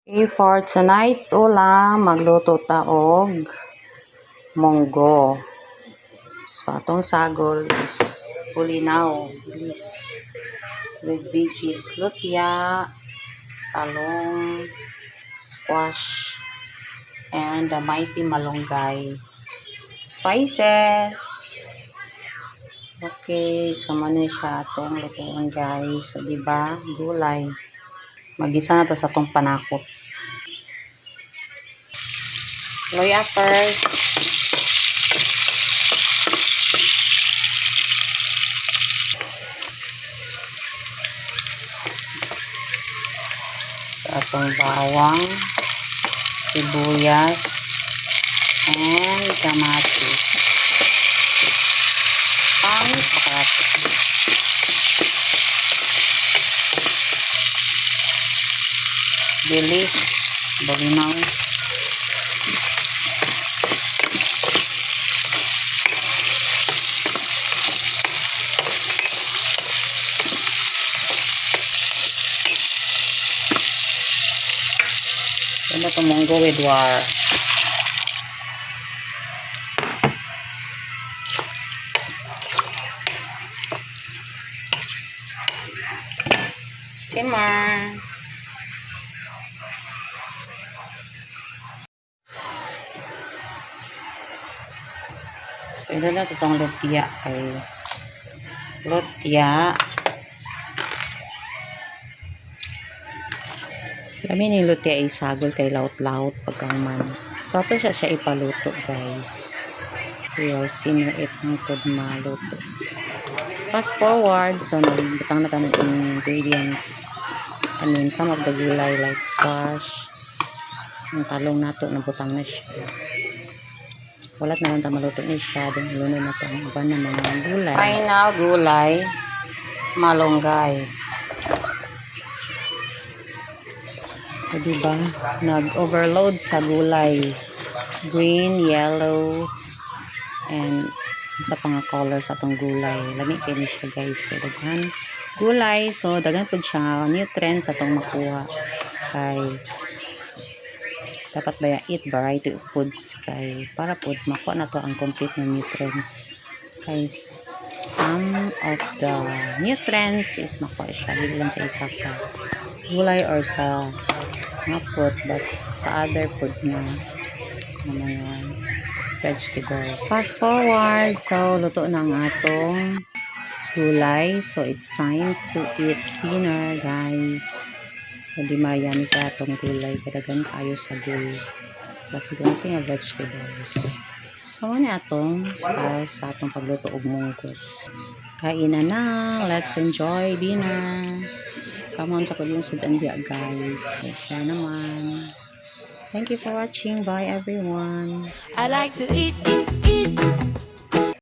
For tonight's ulam, magluto ta og munggo. So, atong sagol is pulinaw, bliss, with veggies, lutya, talong, squash, and the mighty malunggay. Spices. Okay, so man siya atong lutuan guys. So, diba? Gulay. Magisa na to sa atong panakot. Loya first. Sa atong bawang, sibuyas, and kamatis. Bilis, balinaw. Ano ito munggo with war. Simmer. So, ito na itong lutya ay lutya. Kami ni lutya ay sagol kay laut-laut pagkaman. So, ito siya ipaluto guys. We'll simmer it hangtod maluto. Fast forward, so nagbutang na kami ng ingredients. I mean, some of the gulay like squash. Ang talong nato, nabutang na siya. Walat na lang ta maluto ni siya. Then, ilunod na ito ang iba na mga gulay. Final gulay, malunggay. O diba? Nag-overload sa gulay. Green, yellow, and sa pang color sa itong gulay. Lami kayo siya guys. Kaya daghan gulay. So, daghan po siya nutrients sa itong makuha. Kay dapat ba eat variety of foods kay para po makuha na to ang complete na nutrients. Kay some of the nutrients is makuha siya. Hindi lang sa isa ka gulay or sa mga food, but sa other food na mga vegetables. Fast forward, so luto na ang atong gulay. So it's time to eat dinner guys. So di mayan ka atong gulay, kadagan kayo sa gulay. Kasi nga vegetables. So ano atong style sa atong pagluto og munggos. Kainan na, let's enjoy dinner. Come on sa pag-iusod and guys. So, share naman. Thank you for watching. Bye everyone. I like to eat